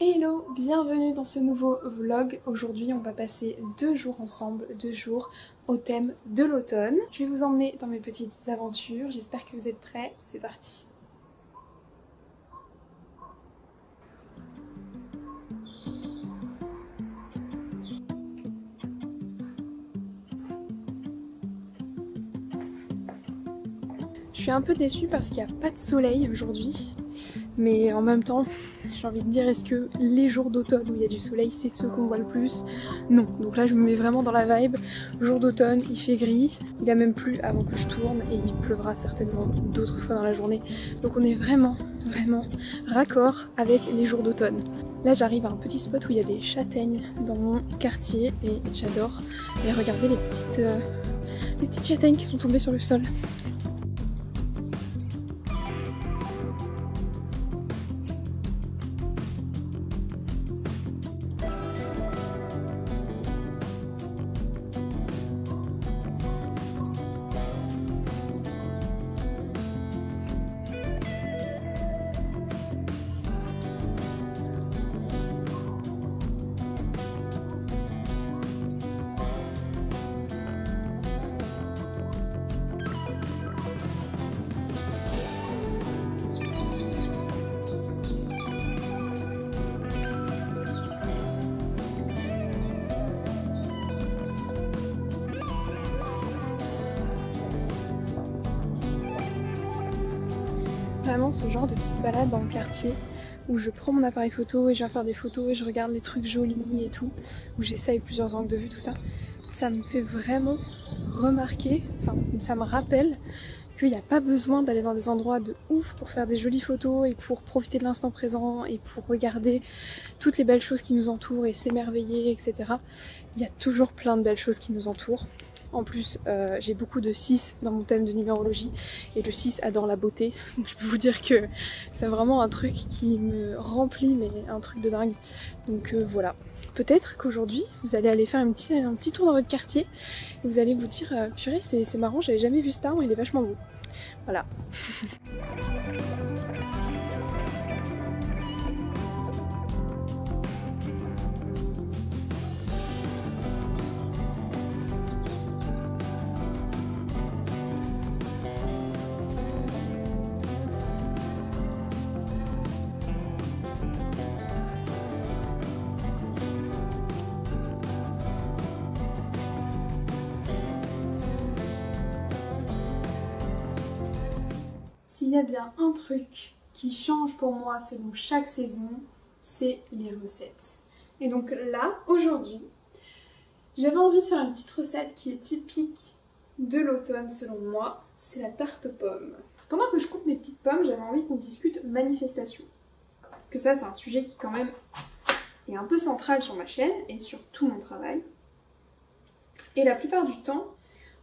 Hello, bienvenue dans ce nouveau vlog. Aujourd'hui on va passer 2 jours ensemble, 2 jours au thème de l'automne. Je vais vous emmener dans mes petites aventures, j'espère que vous êtes prêts, c'est parti. Je suis un peu déçue parce qu'il n'y a pas de soleil aujourd'hui, mais en même temps, j'ai envie de dire, est-ce que les jours d'automne où il y a du soleil, c'est ceux qu'on voit le plus? Non, donc là je me mets vraiment dans la vibe. Jour d'automne, il fait gris, il a même plu avant que je tourne et il pleuvra certainement d'autres fois dans la journée. Donc on est vraiment raccord avec les jours d'automne. Là j'arrive à un petit spot où il y a des châtaignes dans mon quartier et j'adore. Et regardez les petites châtaignes qui sont tombées sur le sol. Vraiment ce genre de petite balade dans le quartier où je prends mon appareil photo et je viens faire des photos et je regarde les trucs jolis et tout, où j'essaye plusieurs angles de vue, tout ça, ça me fait vraiment remarquer, enfin ça me rappelle qu'il n'y a pas besoin d'aller dans des endroits de ouf pour faire des jolies photos et pour profiter de l'instant présent et pour regarder toutes les belles choses qui nous entourent et s'émerveiller, etc. Il y a toujours plein de belles choses qui nous entourent. En plus, j'ai beaucoup de 6 dans mon thème de numérologie et le 6 adore la beauté. Donc je peux vous dire que c'est vraiment un truc qui me remplit, mais un truc de dingue. Donc voilà. Peut-être qu'aujourd'hui, vous allez aller faire un petit tour dans votre quartier et vous allez vous dire purée, c'est marrant, j'avais jamais vu cet arbre, il est vachement beau. Voilà. S'il y a bien un truc qui change pour moi selon chaque saison, c'est les recettes. Et donc là, aujourd'hui, j'avais envie de faire une petite recette qui est typique de l'automne selon moi, c'est la tarte aux pommes. Pendant que je coupe mes petites pommes, j'avais envie qu'on discute manifestation. Parce que ça, c'est un sujet qui quand même est un peu central sur ma chaîne et sur tout mon travail. Et la plupart du temps,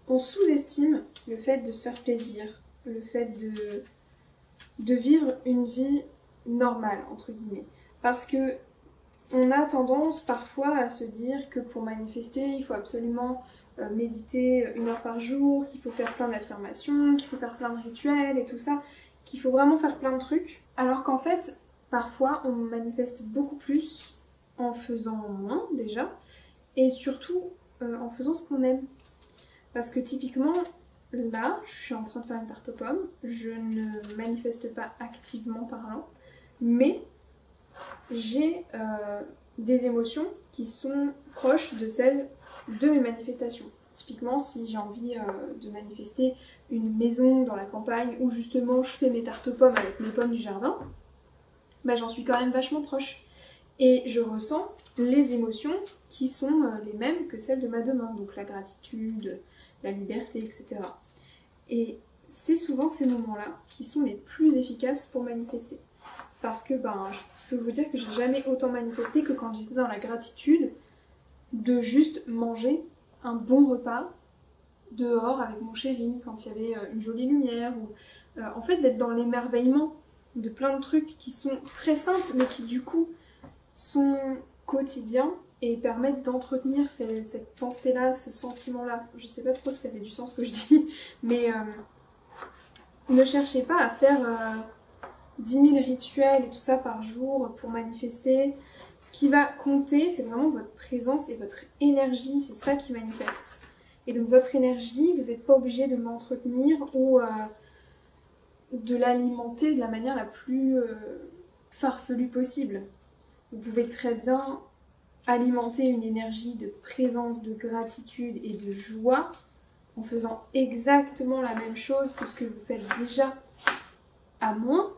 on sous-estime le fait de se faire plaisir, le fait de vivre une vie normale, entre guillemets. Parce que on a tendance parfois à se dire que pour manifester, il faut absolument méditer 1 heure par jour, qu'il faut faire plein d'affirmations, qu'il faut faire plein de rituels et tout ça, qu'il faut vraiment faire plein de trucs. Alors qu'en fait, parfois, on manifeste beaucoup plus en faisant moins déjà, et surtout en faisant ce qu'on aime. Parce que typiquement, là, je suis en train de faire une tarte aux pommes, je ne manifeste pas activement parlant, mais j'ai des émotions qui sont proches de celles de mes manifestations. Typiquement, si j'ai envie de manifester une maison dans la campagne où justement je fais mes tartes aux pommes avec mes pommes du jardin, bah, j'en suis quand même vachement proche. Et je ressens les émotions qui sont les mêmes que celles de ma demande, donc la gratitude, la liberté, etc. Et c'est souvent ces moments-là qui sont les plus efficaces pour manifester. Parce que je peux vous dire que j'ai jamais autant manifesté que quand j'étais dans la gratitude de juste manger un bon repas dehors avec mon chéri, quand il y avait une jolie lumière, ou en fait d'être dans l'émerveillement de plein de trucs qui sont très simples mais qui du coup sont quotidiens et permettent d'entretenir cette pensée-là, ce sentiment-là. Je sais pas trop si ça fait du sens ce que je dis, mais ne cherchez pas à faire 10 000 rituels et tout ça par jour pour manifester. Ce qui va compter, c'est vraiment votre présence et votre énergie, c'est ça qui manifeste. Et donc votre énergie, vous n'êtes pas obligé de l'entretenir ou de l'alimenter de la manière la plus farfelue possible. Vous pouvez très bien alimenter une énergie de présence, de gratitude et de joie en faisant exactement la même chose que ce que vous faites déjà, à moins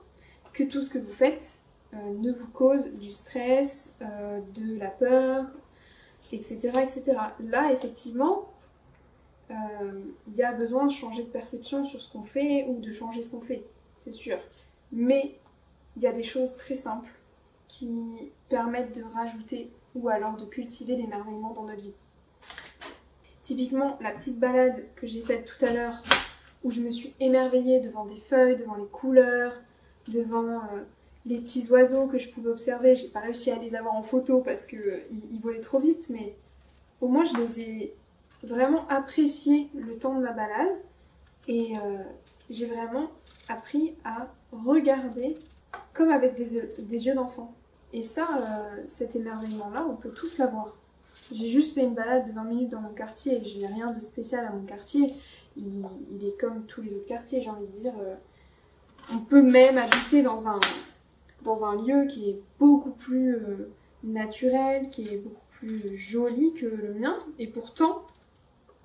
que tout ce que vous faites ne vous cause du stress, de la peur, etc., etc. Là, effectivement, il y a besoin de changer de perception sur ce qu'on fait ou de changer ce qu'on fait, c'est sûr. Mais il y a des choses très simples qui permettent de rajouter ou alors de cultiver l'émerveillement dans notre vie. Typiquement, la petite balade que j'ai faite tout à l'heure, où je me suis émerveillée devant des feuilles, devant les couleurs, devant les petits oiseaux que je pouvais observer. J'ai pas réussi à les avoir en photo parce qu'ils volaient trop vite, mais au moins je les ai vraiment appréciés le temps de ma balade. Et j'ai vraiment appris à regarder comme avec des yeux d'enfant. Et ça, cet émerveillement-là, on peut tous l'avoir. J'ai juste fait une balade de 20 minutes dans mon quartier et je n'ai rien de spécial à mon quartier. Il est comme tous les autres quartiers, j'ai envie de dire. On peut même habiter dans un lieu qui est beaucoup plus naturel, qui est beaucoup plus joli que le mien. Et pourtant,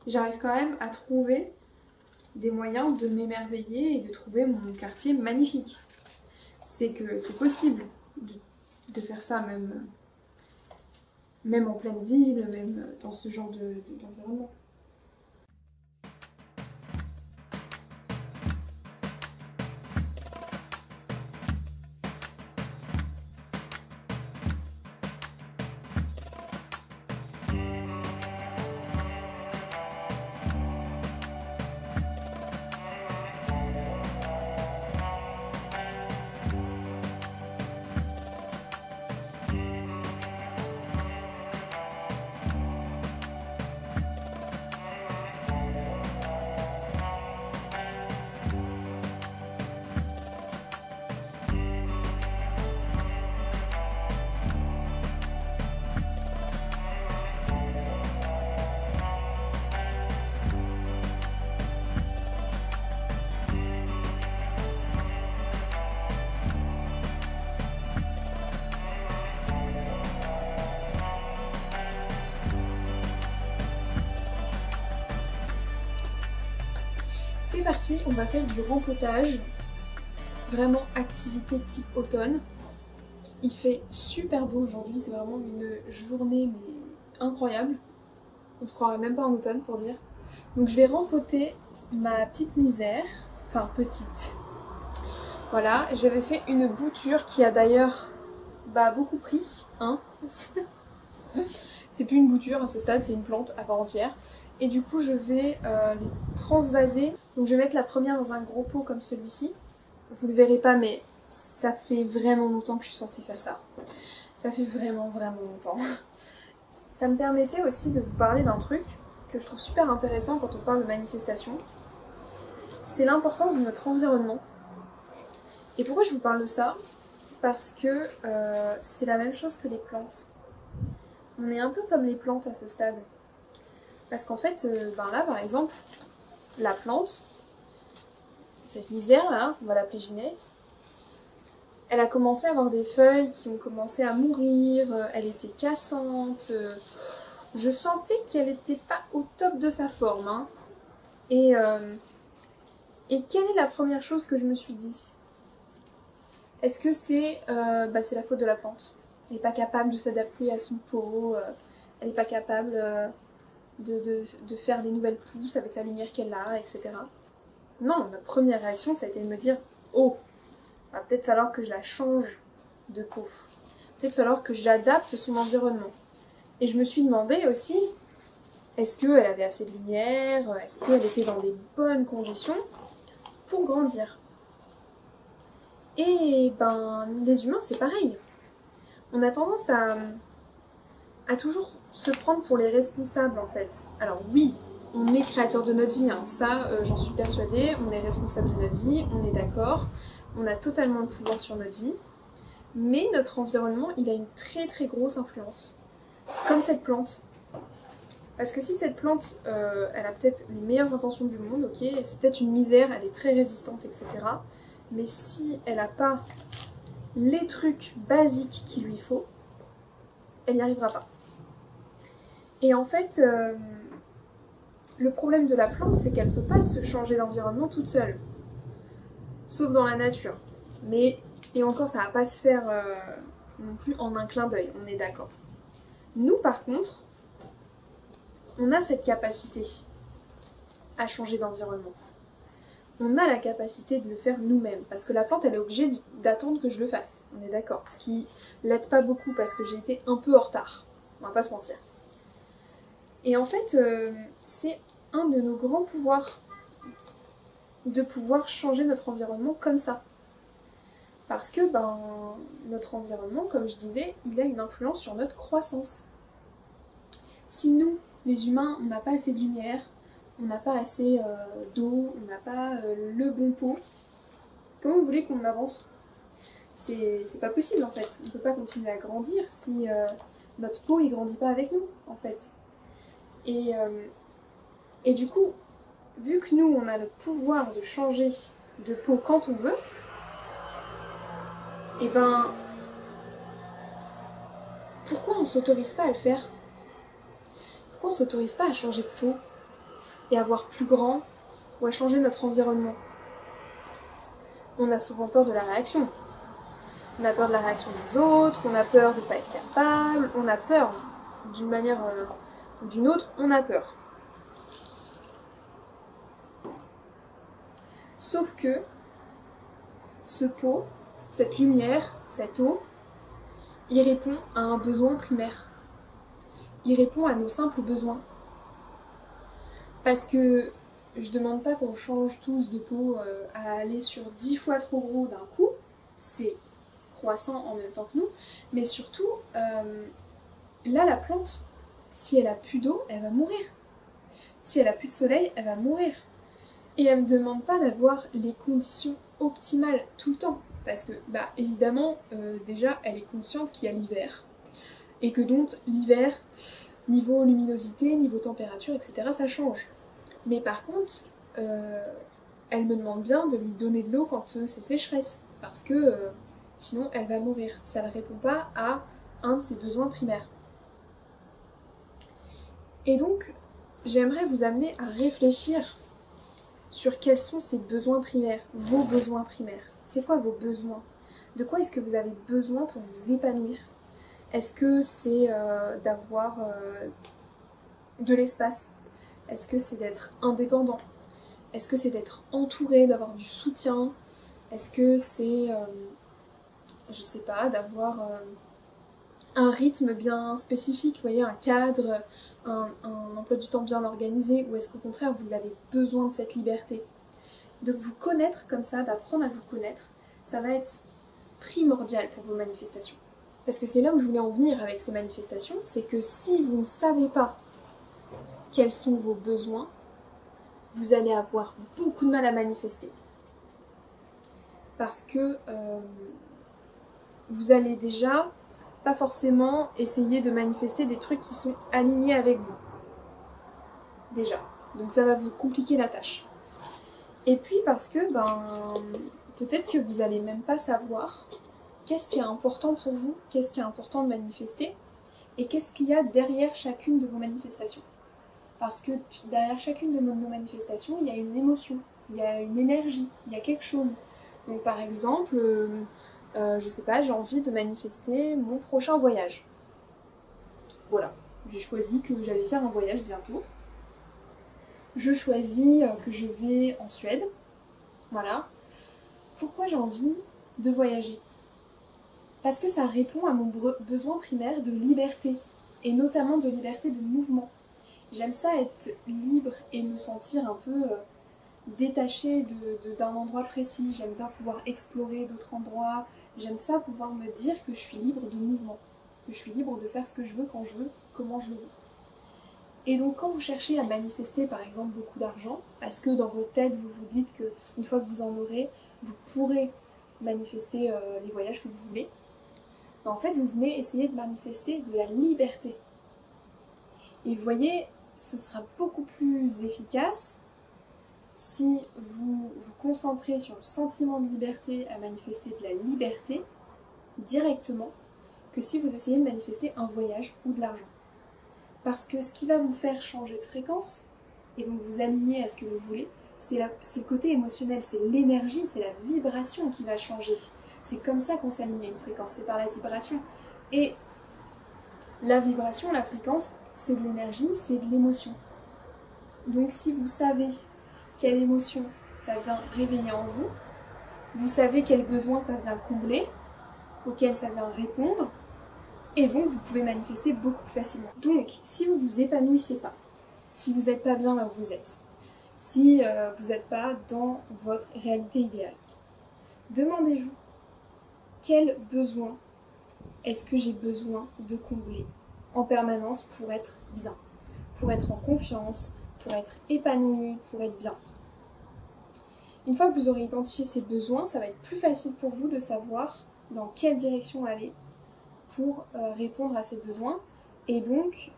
j'arrive quand même à trouver des moyens de m'émerveiller et de trouver mon quartier magnifique. C'est que c'est possible de faire ça même en pleine ville, même dans ce genre d'environnement. C'est parti, on va faire du rempotage, vraiment activité type automne. Il fait super beau aujourd'hui, c'est vraiment une journée mais incroyable. On se croirait même pas en automne pour dire. Donc je vais rempoter ma petite misère, enfin petite. Voilà, j'avais fait une bouture qui a d'ailleurs beaucoup pris, hein. C'est plus une bouture à ce stade, c'est une plante à part entière. Et du coup je vais les transvaser. Donc je vais mettre la première dans un gros pot comme celui-ci. Vous le verrez pas mais ça fait vraiment longtemps que je suis censée faire ça. Ça fait vraiment longtemps. Ça me permettait aussi de vous parler d'un truc que je trouve super intéressant quand on parle de manifestation. C'est l'importance de notre environnement. Et pourquoi je vous parle de ça? Parce que c'est la même chose que les plantes. On est un peu comme les plantes à ce stade. Parce qu'en fait, là par exemple, la plante, cette misère là, on va l'appeler Ginette, elle a commencé à avoir des feuilles qui ont commencé à mourir, elle était cassante, je sentais qu'elle n'était pas au top de sa forme. Hein. Et quelle est la première chose que je me suis dit? Est-ce que c'est la faute de la plante? Elle n'est pas capable de s'adapter à son pot, elle n'est pas capable de faire des nouvelles pousses avec la lumière qu'elle a, etc. Non, ma première réaction, ça a été de me dire « Oh, va peut-être falloir que je la change de pot. Peut-être falloir que j'adapte son environnement. » Et je me suis demandé aussi, est-ce qu'elle avait assez de lumière? Est-ce qu'elle était dans des bonnes conditions pour grandir? Et les humains, c'est pareil. On a tendance à toujours se prendre pour les responsables en fait. Alors oui, on est créateur de notre vie, hein. Ça j'en suis persuadée, on est responsable de notre vie, on est d'accord. on a totalement le pouvoir sur notre vie, mais notre environnement, il a une très très grosse influence. Comme cette plante. Parce que si cette plante, elle a peut-être les meilleures intentions du monde, ok, c'est peut-être une misère, elle est très résistante, etc. Mais si elle n'a pas les trucs basiques qu'il lui faut, elle n'y arrivera pas. Et en fait, le problème de la plante, c'est qu'elle ne peut pas se changer d'environnement toute seule. Sauf dans la nature. Mais, et encore, ça ne va pas se faire non plus en un clin d'œil, on est d'accord. Nous, par contre, on a cette capacité à changer d'environnement. On a la capacité de le faire nous-mêmes, parce que la plante, elle est obligée d'attendre que je le fasse, on est d'accord. Ce qui l'aide pas beaucoup, parce que j'ai été un peu en retard, on va pas se mentir. Et en fait, c'est un de nos grands pouvoirs, de pouvoir changer notre environnement comme ça. Parce que notre environnement, comme je disais, il a une influence sur notre croissance. Si nous, les humains, on n'a pas assez de lumière, on n'a pas assez d'eau, on n'a pas le bon pot, comment vous voulez qu'on avance? C'est pas possible en fait. On ne peut pas continuer à grandir si notre pot il grandit pas avec nous en fait. Et du coup, vu que nous on a le pouvoir de changer de pot quand on veut, et pourquoi on s'autorise pas à le faire? Pourquoi on s'autorise pas à changer de pot et à voir plus grand ou à changer notre environnement? On a souvent peur de la réaction. On a peur de la réaction des autres, on a peur de ne pas être capable, on a peur d'une manière ou d'une autre, on a peur. Sauf que ce pot, cette lumière, cette eau, il répond à un besoin primaire. Il répond à nos simples besoins. Parce que je demande pas qu'on change tous de pot à aller sur 10 fois trop gros d'un coup, c'est croissant en même temps que nous, mais surtout, là la plante, si elle a plus d'eau, elle va mourir. Si elle a plus de soleil, elle va mourir. Et elle me demande pas d'avoir les conditions optimales tout le temps, parce que évidemment, déjà elle est consciente qu'il y a l'hiver, et que donc l'hiver, niveau luminosité, niveau température, etc., ça change. Mais par contre, elle me demande bien de lui donner de l'eau quand c'est sécheresse, parce que sinon elle va mourir. Ça ne répond pas à un de ses besoins primaires. Et donc, j'aimerais vous amener à réfléchir sur quels sont ces besoins primaires, vos besoins primaires. C'est quoi vos besoins? De quoi est-ce que vous avez besoin pour vous épanouir? Est-ce que c'est d'avoir de l'espace? Est-ce que c'est d'être indépendant? Est-ce que c'est d'être entouré, d'avoir du soutien? Est-ce que c'est, je sais pas, d'avoir un rythme bien spécifique, vous voyez, un cadre, un emploi du temps bien organisé? Ou est-ce qu'au contraire, vous avez besoin de cette liberté? De vous connaître comme ça, d'apprendre à vous connaître, ça va être primordial pour vos manifestations. Parce que c'est là où je voulais en venir avec ces manifestations, c'est que si vous ne savez pas quels sont vos besoins, vous allez avoir beaucoup de mal à manifester. Parce que vous allez déjà pas forcément essayer de manifester des trucs qui sont alignés avec vous. Déjà. Donc ça va vous compliquer la tâche. Et puis parce que peut-être que vous n'allez même pas savoir qu'est-ce qui est important pour vous, qu'est-ce qui est important de manifester, et qu'est-ce qu'il y a derrière chacune de vos manifestations. Parce que derrière chacune de nos manifestations, il y a une émotion, il y a une énergie, il y a quelque chose. Donc par exemple, je sais pas, j'ai envie de manifester mon prochain voyage. Voilà, j'ai choisi que j'allais faire un voyage bientôt. Je choisis que je vais en Suède. Voilà. Pourquoi j'ai envie de voyager? Parce que ça répond à mon besoin primaire de liberté, et notamment de liberté de mouvement. J'aime ça être libre et me sentir un peu détachée d'un endroit précis. J'aime bien pouvoir explorer d'autres endroits. J'aime ça pouvoir me dire que je suis libre de mouvement, que je suis libre de faire ce que je veux, quand je veux, comment je le veux. Et donc quand vous cherchez à manifester par exemple beaucoup d'argent, parce que dans votre tête vous vous dites qu'une fois que vous en aurez, vous pourrez manifester les voyages que vous voulez, mais en fait vous venez essayer de manifester de la liberté. Et vous voyez, ce sera beaucoup plus efficace si vous vous concentrez sur le sentiment de liberté à manifester de la liberté directement que si vous essayez de manifester un voyage ou de l'argent. Parce que ce qui va vous faire changer de fréquence, et donc vous aligner à ce que vous voulez, c'est le côté émotionnel, c'est l'énergie, c'est la vibration qui va changer. C'est comme ça qu'on s'aligne à une fréquence, c'est par la vibration. Et la vibration, la fréquence, c'est de l'énergie, c'est de l'émotion. Donc si vous savez quelle émotion ça vient réveiller en vous, vous savez quel besoin ça vient combler, auquel ça vient répondre, et donc vous pouvez manifester beaucoup plus facilement. Donc si vous vous épanouissez pas, si vous n'êtes pas bien là où vous êtes, si vous n'êtes pas dans votre réalité idéale, demandez-vous quel besoin est-ce que j'ai besoin de combler en permanence pour être bien, pour être en confiance, pour être épanoui, pour être bien. Une fois que vous aurez identifié ces besoins, ça va être plus facile pour vous de savoir dans quelle direction aller pour répondre à ces besoins et donc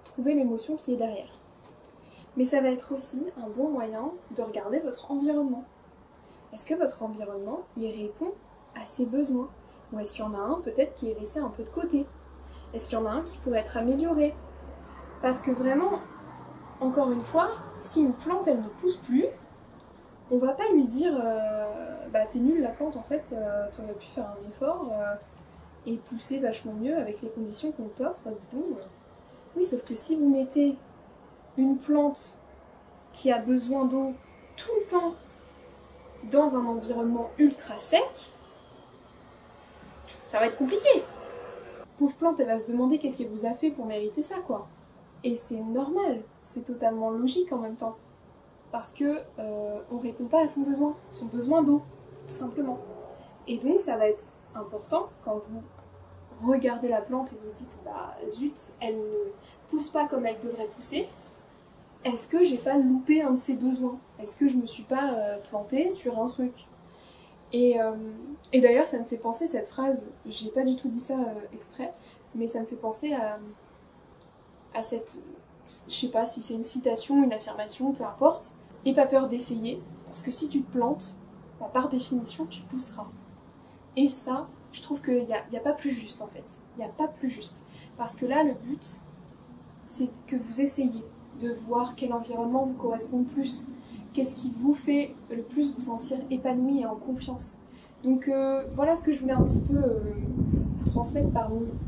trouver l'émotion qui est derrière. Mais ça va être aussi un bon moyen de regarder votre environnement. Est-ce que votre environnement y répond à ces besoins? Ou est-ce qu'il y en a un peut-être qui est laissé un peu de côté? Est-ce qu'il y en a un qui pourrait être amélioré? Parce que vraiment, encore une fois, si une plante elle ne pousse plus, on va pas lui dire bah t'es nulle la plante en fait, t'aurais pu faire un effort et pousser vachement mieux avec les conditions qu'on t'offre, dis donc. Oui, sauf que si vous mettez une plante qui a besoin d'eau tout le temps dans un environnement ultra sec, ça va être compliqué. Pauvre plante, elle va se demander qu'est-ce qu'elle vous a fait pour mériter ça, quoi. Et c'est normal, c'est totalement logique en même temps. Parce que on répond pas à son besoin d'eau, tout simplement. Et donc ça va être important quand vous regardez la plante et vous dites bah zut, elle ne pousse pas comme elle devrait pousser. Est-ce que j'ai pas loupé un de ses besoins? Est-ce que je me suis pas plantée sur un truc? Et d'ailleurs ça me fait penser cette phrase, j'ai pas du tout dit ça exprès, mais ça me fait penser à cette, je sais pas si c'est une citation, une affirmation, peu importe. Aie pas peur d'essayer, parce que si tu te plantes, bah, par définition tu pousseras. Et ça, je trouve qu'il n'y a pas plus juste en fait. Il n'y a pas plus juste. Parce que là, le but, c'est que vous essayiez de voir quel environnement vous correspond le plus. Qu'est-ce qui vous fait le plus vous sentir épanoui et en confiance. Donc voilà ce que je voulais un petit peu vous transmettre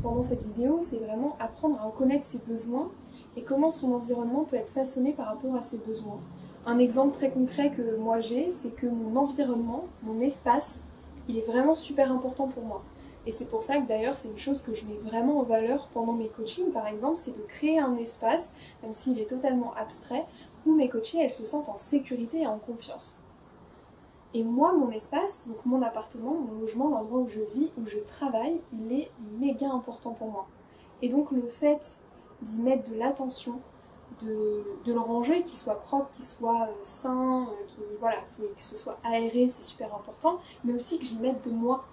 pendant cette vidéo, c'est vraiment apprendre à reconnaître ses besoins et comment son environnement peut être façonné par rapport à ses besoins. Un exemple très concret que moi j'ai, c'est que mon environnement, mon espace, il est vraiment super important pour moi. Et c'est pour ça que d'ailleurs c'est une chose que je mets vraiment en valeur pendant mes coachings par exemple, c'est de créer un espace, même s'il est totalement abstrait, où mes coachées elles se sentent en sécurité et en confiance. Et moi mon espace, donc mon appartement, mon logement, l'endroit où je vis, où je travaille, il est méga important pour moi. Et donc le fait d'y mettre de l'attention, de le ranger, qu'il soit propre, qu'il soit sain, que ce soit aéré, c'est super important, mais aussi que j'y mette de moi,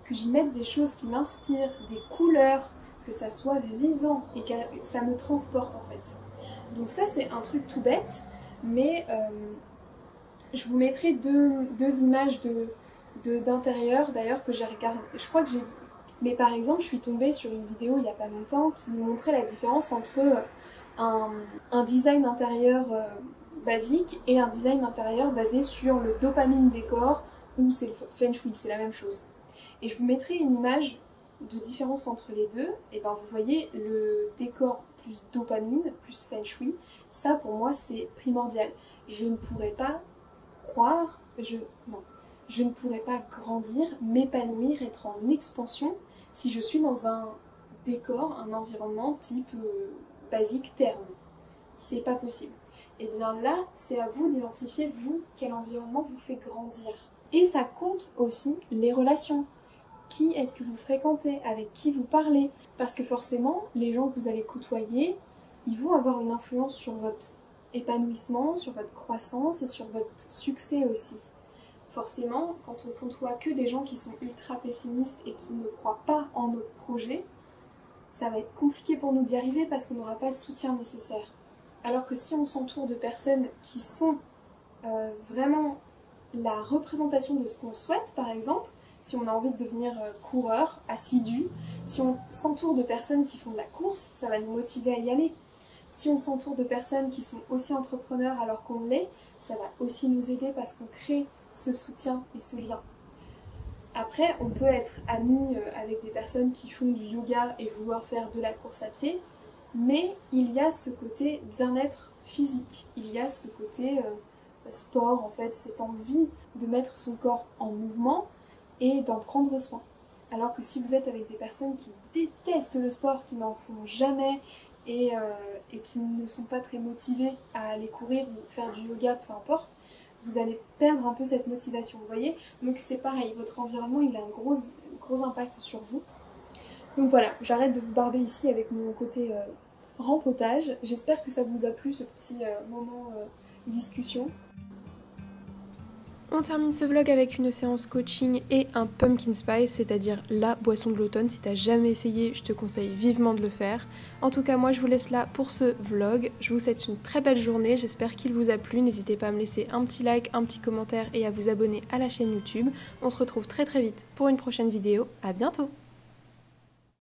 que j'y mette des choses qui m'inspirent, des couleurs, que ça soit vivant et que ça me transporte en fait. Donc ça c'est un truc tout bête, mais je vous mettrai deux images d'intérieur d'ailleurs que j'ai regardé, je crois que j'ai... Mais par exemple je suis tombée sur une vidéo il n'y a pas longtemps qui montrait la différence entre un design intérieur basique et un design intérieur basé sur le dopamine décor ou c'est le feng shui, c'est la même chose. Et je vous mettrai une image de différence entre les deux, et ben vous voyez le décor plus dopamine, plus feng shui, ça pour moi c'est primordial. Je ne pourrais pas croire, je ne pourrais pas grandir, m'épanouir, être en expansion si je suis dans un décor, un environnement type basique terme. C'est pas possible. Et bien là, c'est à vous d'identifier, vous, quel environnement vous fait grandir. Et ça compte aussi les relations. Qui est-ce que vous fréquentez? Avec qui vous parlez? Parce que forcément, les gens que vous allez côtoyer, ils vont avoir une influence sur votre épanouissement, sur votre croissance et sur votre succès aussi. Forcément, quand on côtoie que des gens qui sont ultra pessimistes et qui ne croient pas en notre projet, ça va être compliqué pour nous d'y arriver parce qu'on n'aura pas le soutien nécessaire. Alors que si on s'entoure de personnes qui sont vraiment la représentation de ce qu'on souhaite, par exemple, si on a envie de devenir coureur, assidu, si on s'entoure de personnes qui font de la course, ça va nous motiver à y aller. Si on s'entoure de personnes qui sont aussi entrepreneurs alors qu'on l'est, ça va aussi nous aider parce qu'on crée ce soutien et ce lien. Après, on peut être ami avec des personnes qui font du yoga et vouloir faire de la course à pied, mais il y a ce côté bien-être physique, il y a ce côté sport, en fait, cette envie de mettre son corps en mouvement et d'en prendre soin. Alors que si vous êtes avec des personnes qui détestent le sport, qui n'en font jamais et qui ne sont pas très motivées à aller courir ou faire du yoga, peu importe, vous allez perdre un peu cette motivation, vous voyez. Donc c'est pareil, votre environnement il a un gros impact sur vous. Donc voilà, j'arrête de vous barber ici avec mon côté rempotage. J'espère que ça vous a plu ce petit moment discussion. On termine ce vlog avec une séance coaching et un pumpkin spice, c'est-à-dire la boisson de l'automne. Si t'as jamais essayé, je te conseille vivement de le faire. En tout cas, moi je vous laisse là pour ce vlog. Je vous souhaite une très belle journée, j'espère qu'il vous a plu. N'hésitez pas à me laisser un petit like, un petit commentaire et à vous abonner à la chaîne YouTube. On se retrouve très vite pour une prochaine vidéo. À bientôt!